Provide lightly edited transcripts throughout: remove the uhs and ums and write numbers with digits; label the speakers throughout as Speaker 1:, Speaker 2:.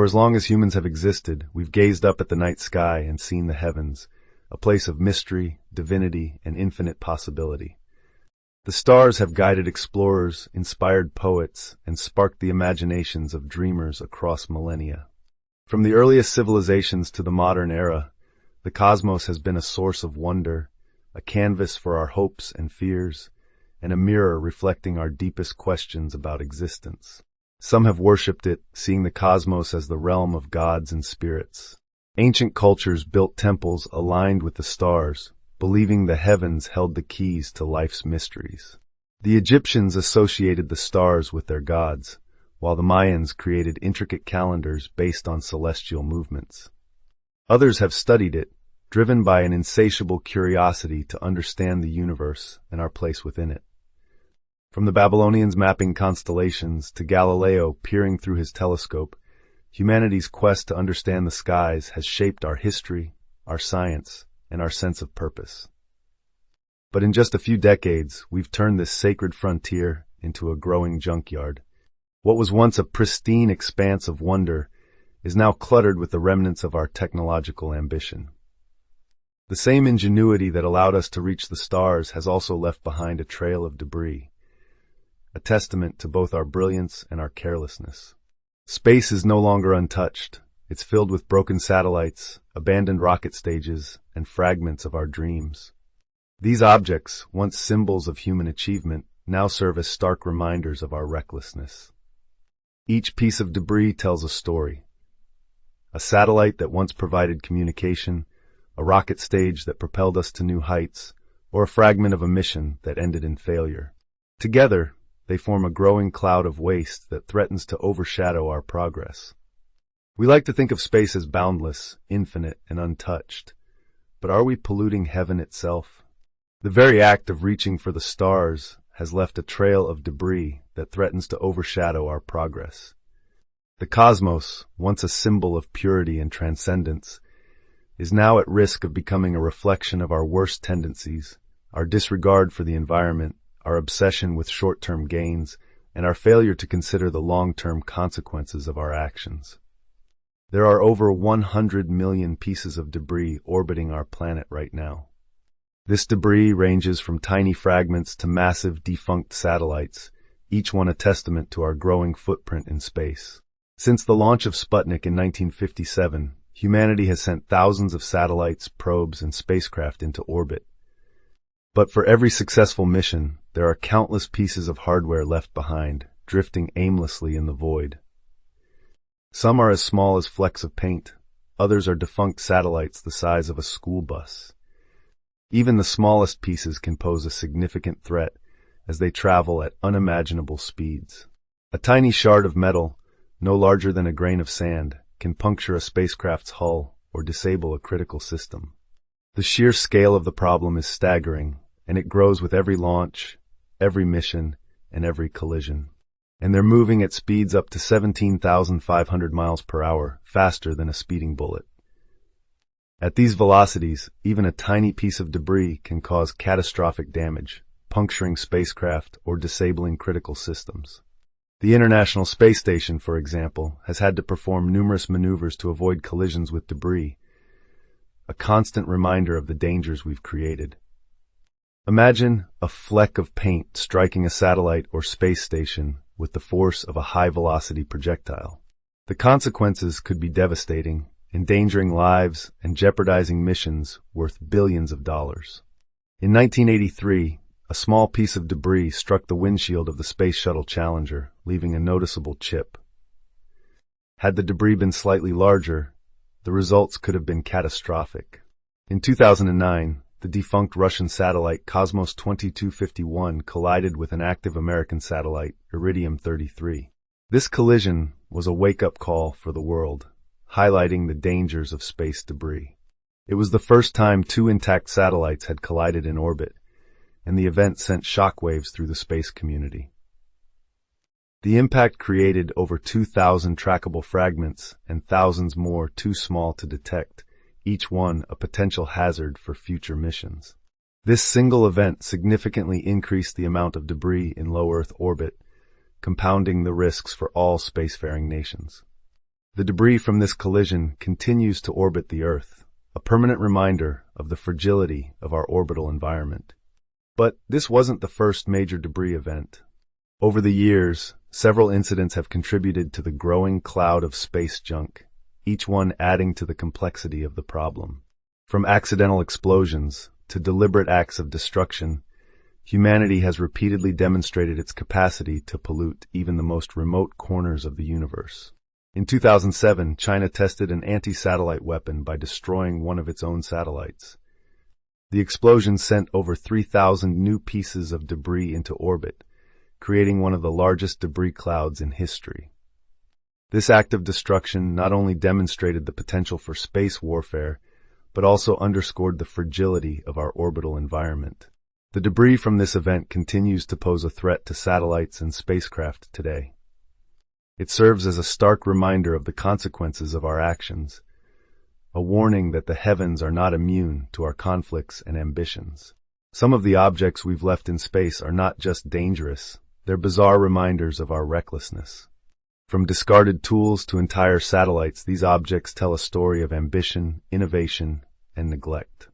Speaker 1: For as long as humans have existed, we've gazed up at the night sky and seen the heavens, a place of mystery, divinity, and infinite possibility. The stars have guided explorers, inspired poets, and sparked the imaginations of dreamers across millennia. From the earliest civilizations to the modern era, the cosmos has been a source of wonder, a canvas for our hopes and fears, and a mirror reflecting our deepest questions about existence. Some have worshipped it, seeing the cosmos as the realm of gods and spirits. Ancient cultures built temples aligned with the stars, believing the heavens held the keys to life's mysteries. The Egyptians associated the stars with their gods, while the Mayans created intricate calendars based on celestial movements. Others have studied it, driven by an insatiable curiosity to understand the universe and our place within it. From the Babylonians mapping constellations to Galileo peering through his telescope, humanity's quest to understand the skies has shaped our history, our science, and our sense of purpose. But in just a few decades, we've turned this sacred frontier into a growing junkyard. What was once a pristine expanse of wonder is now cluttered with the remnants of our technological ambition. The same ingenuity that allowed us to reach the stars has also left behind a trail of debris, a testament to both our brilliance and our carelessness. Space is no longer untouched. It's filled with broken satellites, abandoned rocket stages, and fragments of our dreams. These objects, once symbols of human achievement, now serve as stark reminders of our recklessness. Each piece of debris tells a story. A satellite that once provided communication, a rocket stage that propelled us to new heights, or a fragment of a mission that ended in failure. Together, they form a growing cloud of waste that threatens to overshadow our progress. We like to think of space as boundless, infinite, and untouched. But are we polluting heaven itself? The very act of reaching for the stars has left a trail of debris that threatens to overshadow our progress. The cosmos, once a symbol of purity and transcendence, is now at risk of becoming a reflection of our worst tendencies, our disregard for the environment, our obsession with short-term gains, and our failure to consider the long-term consequences of our actions. There are over 100 million pieces of debris orbiting our planet right now. This debris ranges from tiny fragments to massive defunct satellites, each one a testament to our growing footprint in space. Since the launch of Sputnik in 1957, humanity has sent thousands of satellites, probes, and spacecraft into orbit. But for every successful mission, there are countless pieces of hardware left behind, drifting aimlessly in the void. Some are as small as flecks of paint, others are defunct satellites the size of a school bus. Even the smallest pieces can pose a significant threat as they travel at unimaginable speeds. A tiny shard of metal, no larger than a grain of sand, can puncture a spacecraft's hull or disable a critical system. The sheer scale of the problem is staggering, and it grows with every launch, every mission, and every collision. And they're moving at speeds up to 17,500 miles per hour, faster than a speeding bullet. At these velocities, even a tiny piece of debris can cause catastrophic damage, puncturing spacecraft or disabling critical systems. The International Space Station, for example, has had to perform numerous maneuvers to avoid collisions with debris, a constant reminder of the dangers we've created. Imagine a fleck of paint striking a satellite or space station with the force of a high-velocity projectile. The consequences could be devastating, endangering lives and jeopardizing missions worth billions of dollars. In 1983, a small piece of debris struck the windshield of the Space Shuttle Challenger, leaving a noticeable chip. Had the debris been slightly larger, the results could have been catastrophic. In 2009, the defunct Russian satellite Cosmos 2251 collided with an active American satellite, Iridium-33. This collision was a wake-up call for the world, highlighting the dangers of space debris. It was the first time two intact satellites had collided in orbit, and the event sent shockwaves through the space community. The impact created over 2,000 trackable fragments and thousands more too small to detect, each one a potential hazard for future missions. This single event significantly increased the amount of debris in low Earth orbit, compounding the risks for all spacefaring nations. The debris from this collision continues to orbit the Earth, a permanent reminder of the fragility of our orbital environment. But this wasn't the first major debris event. Over the years, several incidents have contributed to the growing cloud of space junk, each one adding to the complexity of the problem. From accidental explosions to deliberate acts of destruction, humanity has repeatedly demonstrated its capacity to pollute even the most remote corners of the universe. In 2007, China tested an anti-satellite weapon by destroying one of its own satellites. The explosion sent over 3,000 new pieces of debris into orbit, creating one of the largest debris clouds in history. This act of destruction not only demonstrated the potential for space warfare, but also underscored the fragility of our orbital environment. The debris from this event continues to pose a threat to satellites and spacecraft today. It serves as a stark reminder of the consequences of our actions, a warning that the heavens are not immune to our conflicts and ambitions. Some of the objects we've left in space are not just dangerous, they're bizarre reminders of our recklessness. From discarded tools to entire satellites, these objects tell a story of ambition, innovation, and neglect.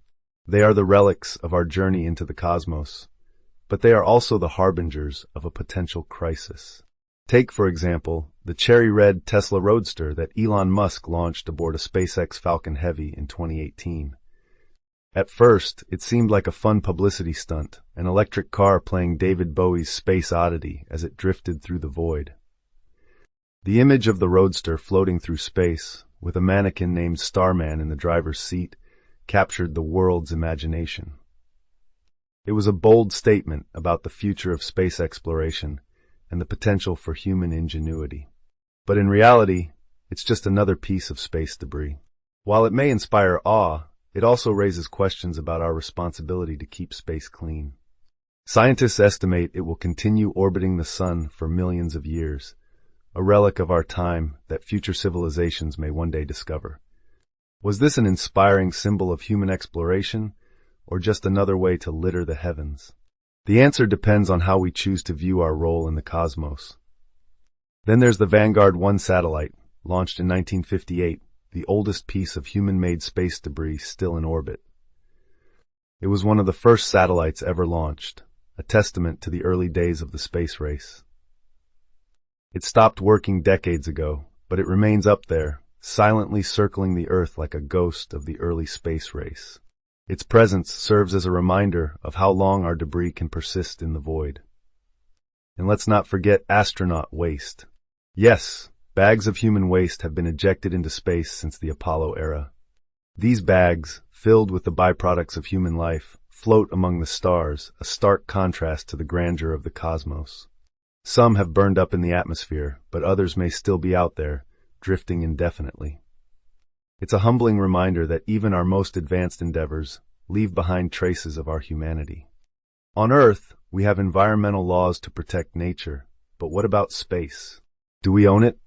Speaker 1: They are the relics of our journey into the cosmos, but they are also the harbingers of a potential crisis. Take, for example, the cherry-red Tesla Roadster that Elon Musk launched aboard a SpaceX Falcon Heavy in 2018. At first, it seemed like a fun publicity stunt, an electric car playing David Bowie's Space Oddity as it drifted through the void. The image of the Roadster floating through space, with a mannequin named Starman in the driver's seat, captured the world's imagination. It was a bold statement about the future of space exploration and the potential for human ingenuity. But in reality, it's just another piece of space debris. While it may inspire awe, it also raises questions about our responsibility to keep space clean. Scientists estimate it will continue orbiting the sun for millions of years, a relic of our time that future civilizations may one day discover. Was this an inspiring symbol of human exploration, or just another way to litter the heavens? The answer depends on how we choose to view our role in the cosmos. Then there's the Vanguard 1 satellite, launched in 1958, the oldest piece of human-made space debris still in orbit. It was one of the first satellites ever launched, a testament to the early days of the space race. It stopped working decades ago, but it remains up there, silently circling the Earth like a ghost of the early space race. Its presence serves as a reminder of how long our debris can persist in the void. And let's not forget astronaut waste. Yes, bags of human waste have been ejected into space since the Apollo era. These bags, filled with the byproducts of human life, float among the stars, a stark contrast to the grandeur of the cosmos. Some have burned up in the atmosphere, but others may still be out there, drifting indefinitely. It's a humbling reminder that even our most advanced endeavors leave behind traces of our humanity. On Earth, we have environmental laws to protect nature, but what about space? Do we own it?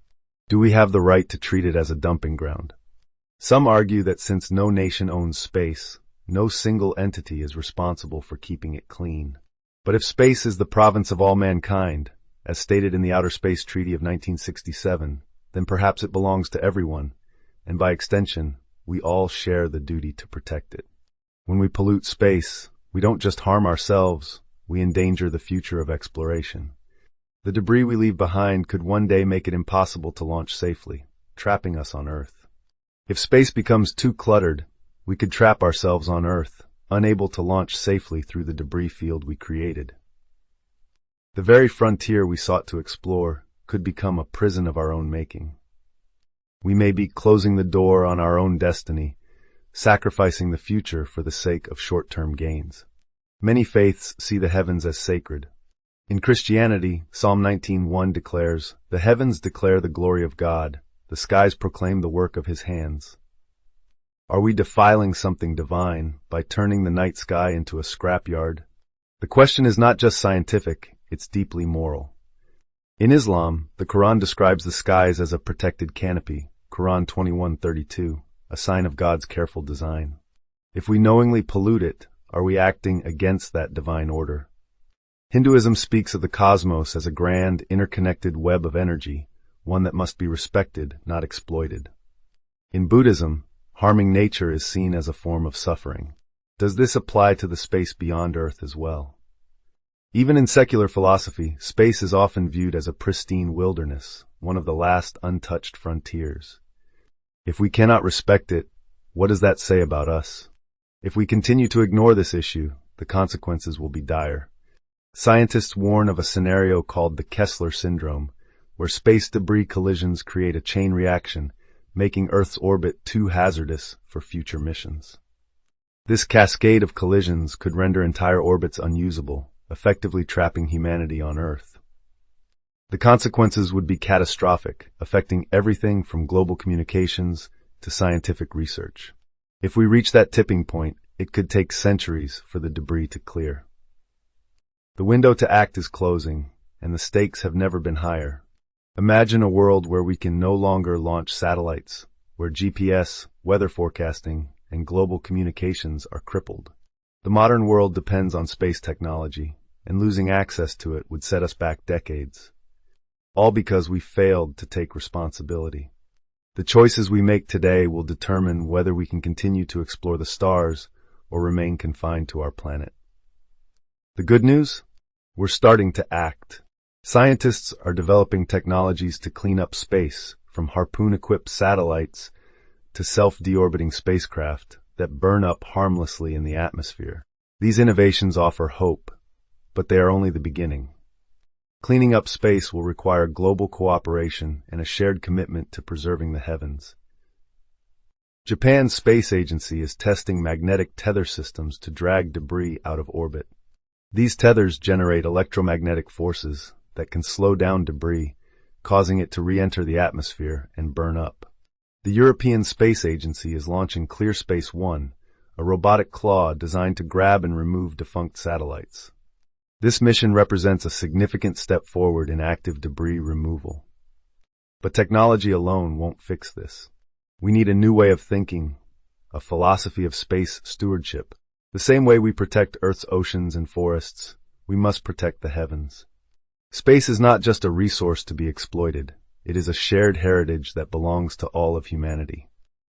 Speaker 1: Do we have the right to treat it as a dumping ground? Some argue that since no nation owns space, no single entity is responsible for keeping it clean. But if space is the province of all mankind, as stated in the Outer Space Treaty of 1967, then perhaps it belongs to everyone, and by extension, we all share the duty to protect it. When we pollute space, we don't just harm ourselves, we endanger the future of exploration. The debris we leave behind could one day make it impossible to launch safely, trapping us on Earth. If space becomes too cluttered, we could trap ourselves on Earth, unable to launch safely through the debris field we created. The very frontier we sought to explore could become a prison of our own making. We may be closing the door on our own destiny, sacrificing the future for the sake of short-term gains. Many faiths see the heavens as sacred. In Christianity, Psalm 19:1 declares, "The heavens declare the glory of God, the skies proclaim the work of his hands." Are we defiling something divine by turning the night sky into a scrapyard? The question is not just scientific, it's deeply moral. In Islam, the Quran describes the skies as a protected canopy, Quran 21:32, a sign of God's careful design. If we knowingly pollute it, are we acting against that divine order? Hinduism speaks of the cosmos as a grand, interconnected web of energy, one that must be respected, not exploited. In Buddhism, harming nature is seen as a form of suffering. Does this apply to the space beyond Earth as well? Even in secular philosophy, space is often viewed as a pristine wilderness, one of the last untouched frontiers. If we cannot respect it, what does that say about us? If we continue to ignore this issue, the consequences will be dire. Scientists warn of a scenario called the Kessler Syndrome, where space debris collisions create a chain reaction, making Earth's orbit too hazardous for future missions. This cascade of collisions could render entire orbits unusable, effectively trapping humanity on Earth. The consequences would be catastrophic, affecting everything from global communications to scientific research. If we reach that tipping point, it could take centuries for the debris to clear. The window to act is closing, and the stakes have never been higher. Imagine a world where we can no longer launch satellites, where GPS, weather forecasting, and global communications are crippled. The modern world depends on space technology, and losing access to it would set us back decades. All because we failed to take responsibility. The choices we make today will determine whether we can continue to explore the stars or remain confined to our planet. The good news? We're starting to act. Scientists are developing technologies to clean up space, from harpoon-equipped satellites to self-deorbiting spacecraft that burn up harmlessly in the atmosphere. These innovations offer hope, but they are only the beginning. Cleaning up space will require global cooperation and a shared commitment to preserving the heavens. Japan's space agency is testing magnetic tether systems to drag debris out of orbit. These tethers generate electromagnetic forces that can slow down debris, causing it to re-enter the atmosphere and burn up. The European Space Agency is launching ClearSpace 1, a robotic claw designed to grab and remove defunct satellites. This mission represents a significant step forward in active debris removal. But technology alone won't fix this. We need a new way of thinking, a philosophy of space stewardship. The same way we protect Earth's oceans and forests, we must protect the heavens. Space is not just a resource to be exploited. It is a shared heritage that belongs to all of humanity.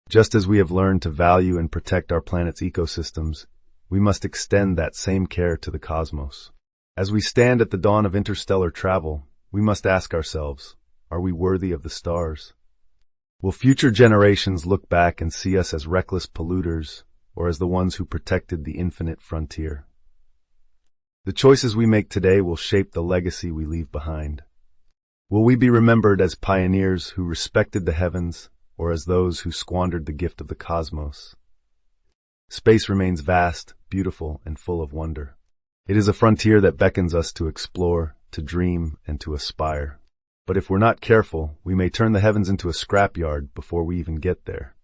Speaker 1: Just as we have learned to value and protect our planet's ecosystems, we must extend that same care to the cosmos. As we stand at the dawn of interstellar travel, we must ask ourselves, are we worthy of the stars? Will future generations look back and see us as reckless polluters, or as the ones who protected the infinite frontier? The choices we make today will shape the legacy we leave behind. Will we be remembered as pioneers who respected the heavens, or as those who squandered the gift of the cosmos? Space remains vast, beautiful, and full of wonder. It is a frontier that beckons us to explore, to dream, and to aspire. But if we're not careful, we may turn the heavens into a scrapyard before we even get there.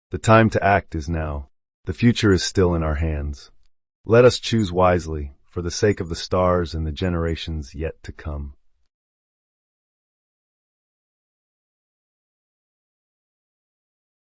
Speaker 1: The time to act is now. The future is still in our hands. Let us choose wisely, for the sake of the stars and the generations yet to come.